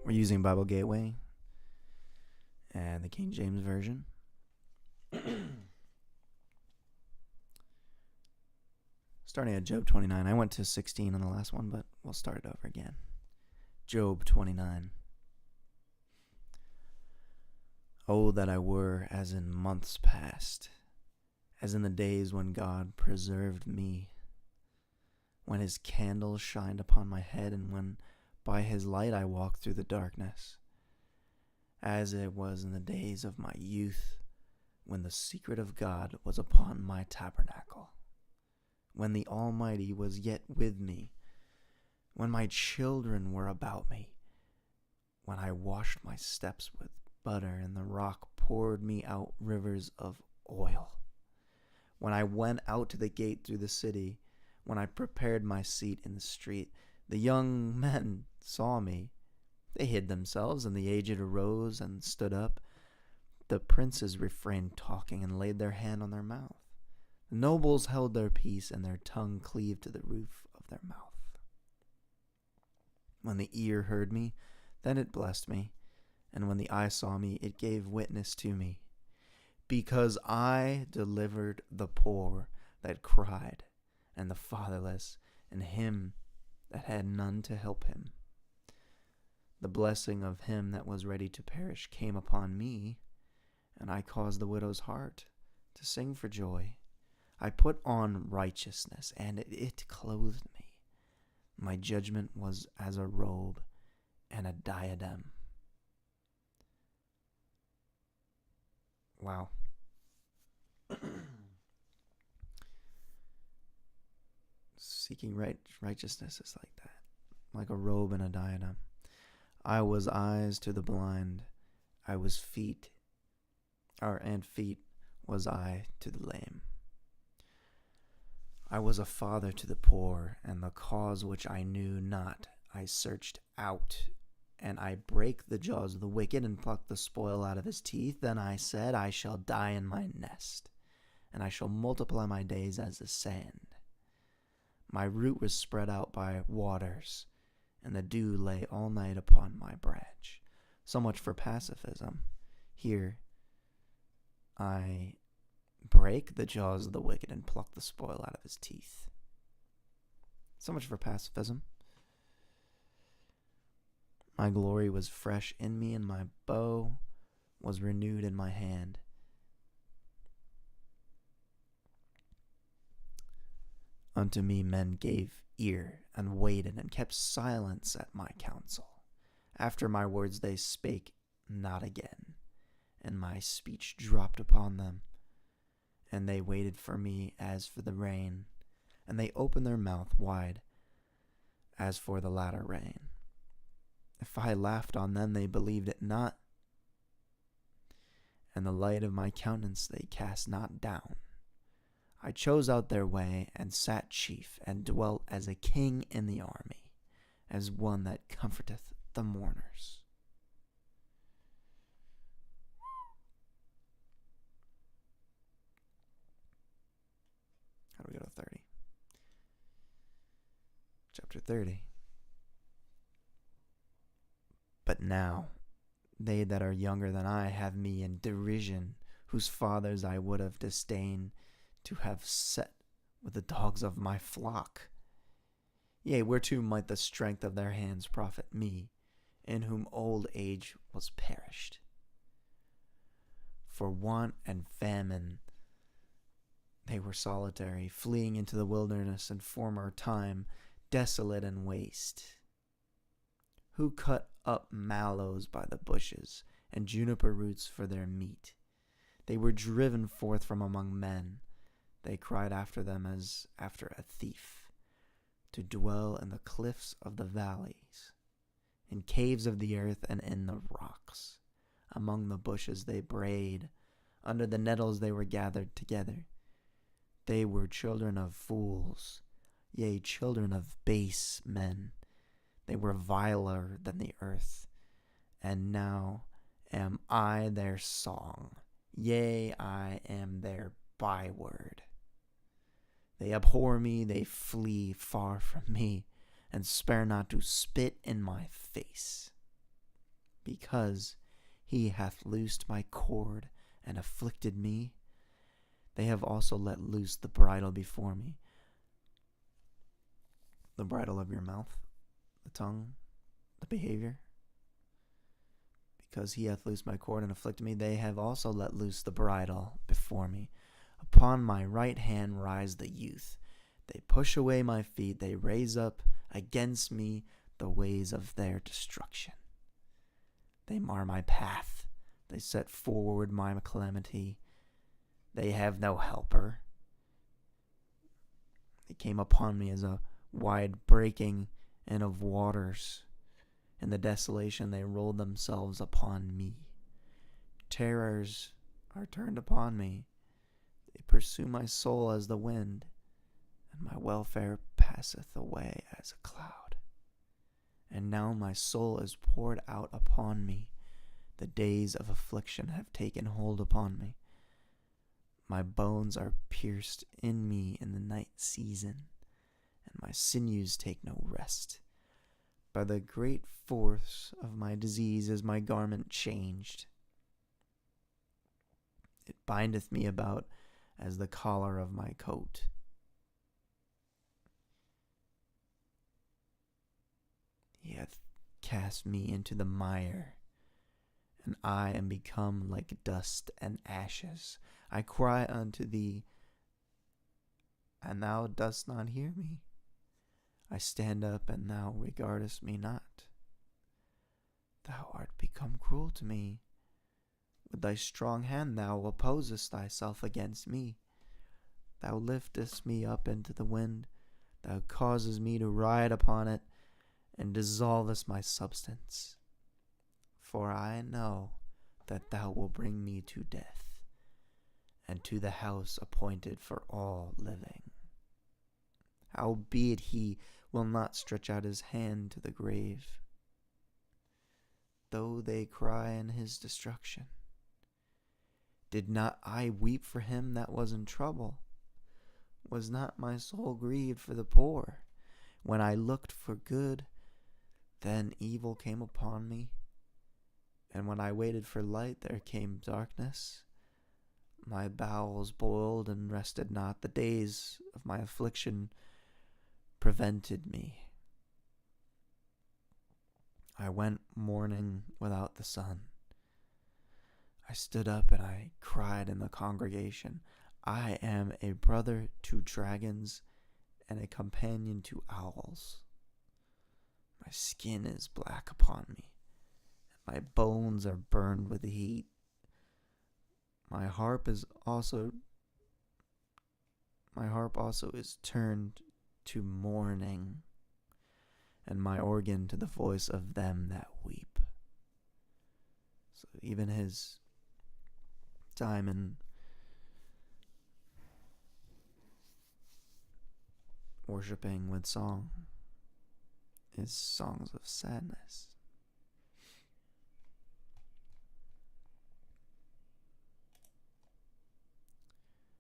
We're using Bible Gateway and the King James Version. Starting at Job 29. I went to 16 on the last one, but we'll start it over again. Job 29. Oh, that I were as in months past, as in the days when God preserved me, when his candle shined upon my head, and when by his light I walked through the darkness, as it was in the days of my youth, when the secret of God was upon my tabernacle, when the Almighty was yet with me, when my children were about me, when I washed my steps with butter, and the rock poured me out rivers of oil, when I went out to the gate through the city, when I prepared my seat in the street, the young men saw me. They hid themselves, and the aged arose and stood up. The princes refrained talking and laid their hand on their mouth. The nobles held their peace, and their tongue cleaved to the roof of their mouth. When the ear heard me, then it blessed me, and when the eye saw me, it gave witness to me. Because I delivered the poor that cried, and the fatherless, and him that had none to help him. The blessing of him that was ready to perish came upon me, and I caused the widow's heart to sing for joy. I put on righteousness, and it clothed me. My judgment was as a robe and a diadem. Wow. Seeking righteousness is like that, like a robe and a diadem. I was eyes to the blind, I was feet was I to the lame. I was a father to the poor, and the cause which I knew not I searched out, and I brake the jaws of the wicked, and plucked the spoil out of his teeth. Then I said, I shall die in my nest, and I shall multiply my days as the sand. My root was spread out by waters, and the dew lay all night upon my branch. So much for pacifism. Here I break the jaws of the wicked and pluck the spoil out of his teeth. So much for pacifism. My glory was fresh in me, and my bow was renewed in my hand. Unto me men gave ear, and waited, and kept silence at my counsel. After my words they spake not again, and my speech dropped upon them. And they waited for me as for the rain, and they opened their mouth wide as for the latter rain. If I laughed on them, they believed it not, and the light of my countenance they cast not down. I chose out their way, and sat chief, and dwelt as a king in the army, as one that comforteth the mourners. How do we go to 30? Chapter 30. But now, they that are younger than I have me in derision, whose fathers I would have disdained to have set with the dogs of my flock. Yea, whereto might the strength of their hands profit me, in whom old age was perished? For want and famine they were solitary, fleeing into the wilderness in former time, desolate and waste. Who cut up mallows by the bushes, and juniper roots for their meat? They were driven forth from among men. They cried after them as after a thief, to dwell in the cliffs of the valleys, in caves of the earth and in the rocks. Among the bushes they brayed, under the nettles they were gathered together. They were children of fools, yea, children of base men. They were viler than the earth, and now am I their song, yea, I am their byword. They abhor me, they flee far from me, and spare not to spit in my face. because he hath loosed my cord and afflicted me. They have also let loose the bridle before me. The bridle of your mouth, the tongue, the behavior. Because he hath loosed my cord and afflicted me, they have also let loose the bridle before me. Upon my right hand rise the youth. They push away my feet. They raise up against me the ways of their destruction. They mar my path. They set forward my calamity. They have no helper. They came upon me as a wide breaking in of waters. In the desolation they rolled themselves upon me. Terrors are turned upon me. They pursue my soul as the wind, and my welfare passeth away as a cloud. And now my soul is poured out upon me. The days of affliction have taken hold upon me. My bones are pierced in me in the night season, and my sinews take no rest. By the great force of my disease is my garment changed. It bindeth me about as the collar of my coat. He hath cast me into the mire, and I am become like dust and ashes. I cry unto thee, and thou dost not hear me. I stand up, and thou regardest me not. Thou art become cruel to me. With thy strong hand thou opposest thyself against me. Thou liftest me up into the wind. Thou causest me to ride upon it, and dissolvest my substance. For I know that thou wilt bring me to death, and to the house appointed for all living. Howbeit he will not stretch out his hand to the grave, though they cry in his destruction. Did not I weep for him that was in trouble? Was not my soul grieved for the poor? When I looked for good, then evil came upon me. And when I waited for light, there came darkness. My bowels boiled and rested not. The days of my affliction prevented me. I went mourning without the sun. I stood up and I cried in the congregation. I am a brother to dragons and a companion to owls. My skin is black upon me. My bones are burned with heat. My harp also is turned to mourning, and my organ to the voice of them that weep. So even his time in worshiping with song is songs of sadness.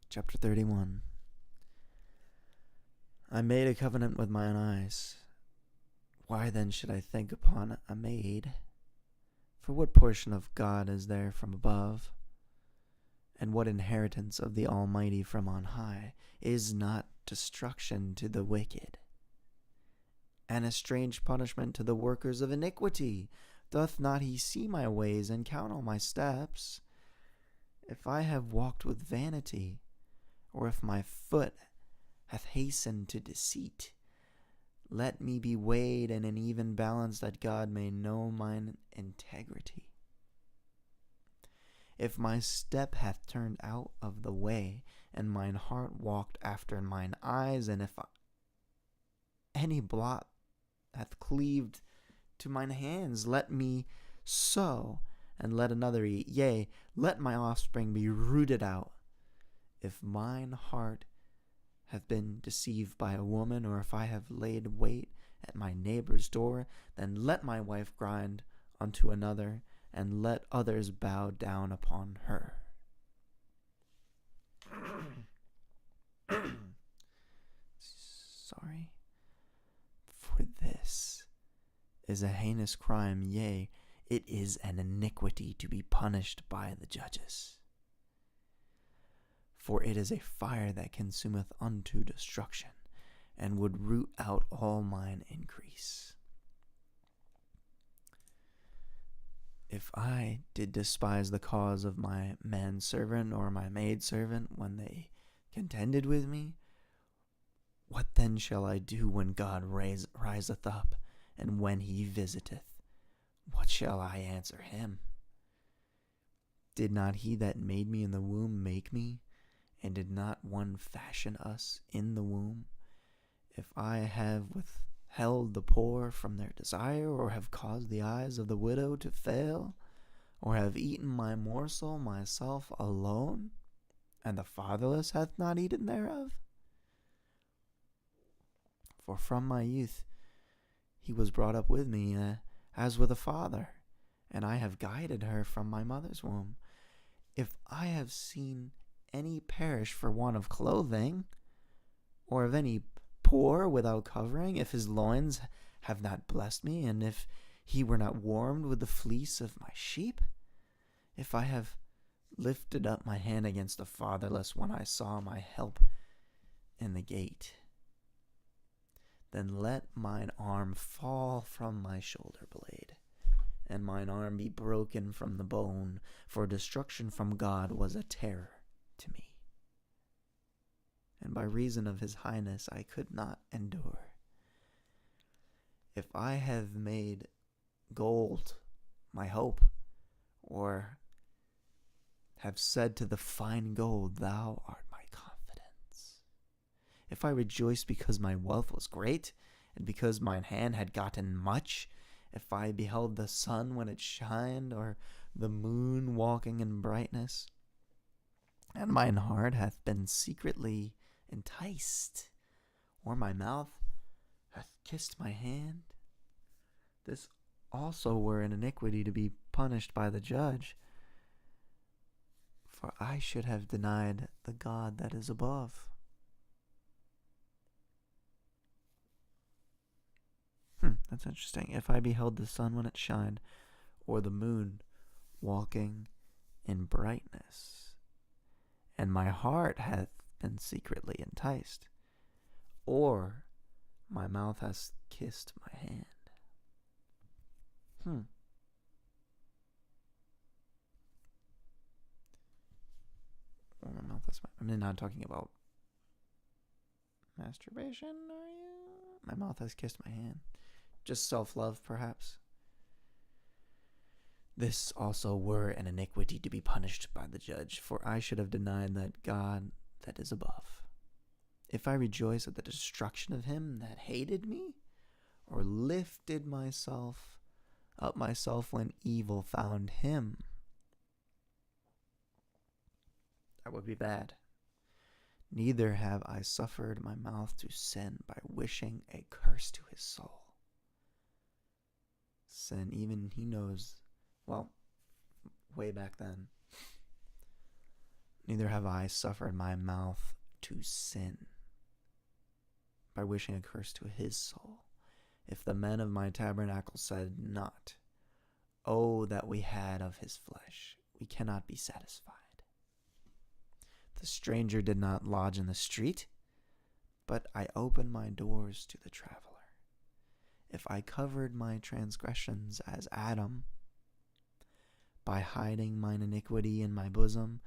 Chapter 31. I made a covenant with mine eyes. Why then should I think upon a maid? For what portion of God is there from above? And what inheritance of the Almighty from on high? Is not destruction to the wicked, and a strange punishment to the workers of iniquity? Doth not he see my ways and count all my steps? If I have walked with vanity, or if my foot hath hastened to deceit, let me be weighed in an even balance, that God may know mine integrity. If my step hath turned out of the way, and mine heart walked after mine eyes, and if any blot hath cleaved to mine hands, let me sow, and let another eat. Yea, let my offspring be rooted out. If mine heart have been deceived by a woman, or if I have laid wait at my neighbor's door, then let my wife grind unto another, and let others bow down upon her. Sorry. For this is a heinous crime, yea, it is an iniquity to be punished by the judges. For it is a fire that consumeth unto destruction, and would root out all mine increase. If I did despise the cause of my manservant or my maidservant when they contended with me, what then shall I do when God riseth up, and when he visiteth? What shall I answer him? Did not he that made me in the womb make me? And did not one fashion us in the womb? If I have withheld the poor from their desire, or have caused the eyes of the widow to fail, or have eaten my morsel myself alone, and the fatherless hath not eaten thereof? For from my youth he was brought up with me as with a father, and I have guided her from my mother's womb. If I have seen any perish for want of clothing, or of any poor without covering, if his loins have not blessed me, and if he were not warmed with the fleece of my sheep, if I have lifted up my hand against the fatherless when I saw my help in the gate, then let mine arm fall from my shoulder blade, and mine arm be broken from the bone, for destruction from God was a terror to me. And by reason of his highness I could not endure. If I have made gold my hope, or have said to the fine gold, thou art my confidence. If I rejoiced because my wealth was great, and because mine hand had gotten much, if I beheld the sun when it shined, or the moon walking in brightness, and mine heart hath been secretly enticed, or my mouth hath kissed my hand, this also were an iniquity to be punished by the judge. For I should have denied the God that is above. That's interesting. If I beheld the sun when it shined, or the moon walking in brightness, and my heart hath been secretly enticed, or my mouth has kissed my hand. Or my mouth has. I'm not talking about masturbation, are you? My mouth has kissed my hand. Just self-love, perhaps. This also were an iniquity to be punished by the judge, for I should have denied that God that is above. If I rejoice at the destruction of him that hated me, or lifted myself when evil found him, that would be bad. Neither have I suffered my mouth to sin by wishing a curse to his soul. Sin, even he knows, well, way back then. Neither have I suffered my mouth to sin by wishing a curse to his soul. If the men of my tabernacle said not, oh, that we had of his flesh, we cannot be satisfied. The stranger did not lodge in the street, but I opened my doors to the traveler. If I covered my transgressions as Adam, by hiding mine iniquity in my bosom,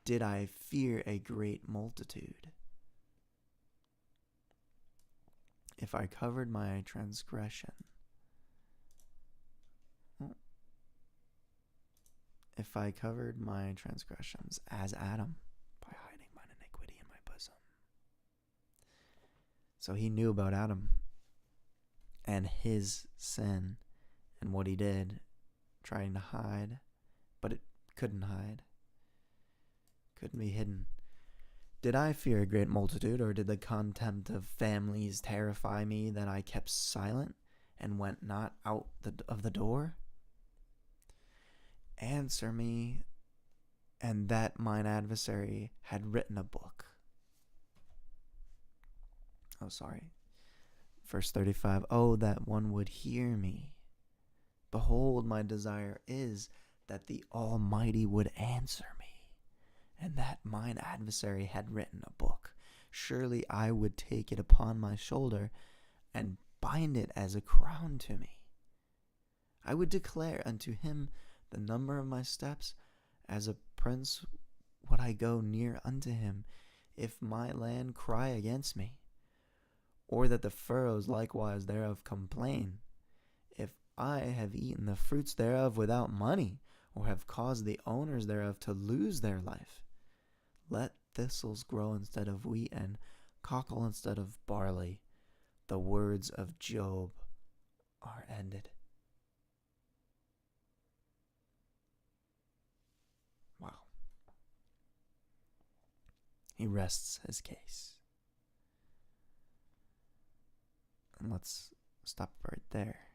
did I fear a great multitude. If I covered my transgression, if I covered my transgressions as Adam, by hiding mine iniquity in my bosom. So he knew about Adam and his sin and what he did, trying to hide, but it couldn't hide. Couldn't be hidden. Did I fear a great multitude, or did the contempt of families terrify me that I kept silent and went not out of the door? Answer me, and that mine adversary had written a book. Verse 35. Oh, that one would hear me, Behold, my desire is that the Almighty would answer me, and that mine adversary had written a book. Surely I would take it upon my shoulder and bind it as a crown to me. I would declare unto him the number of my steps. As a prince would I go near unto him, if my land cry against me, or that the furrows likewise thereof complain. If I have eaten the fruits thereof without money, or have caused the owners thereof to lose their life. Let thistles grow instead of wheat, and cockle instead of barley. The words of Job are ended. Wow. He rests his case. And let's stop right there.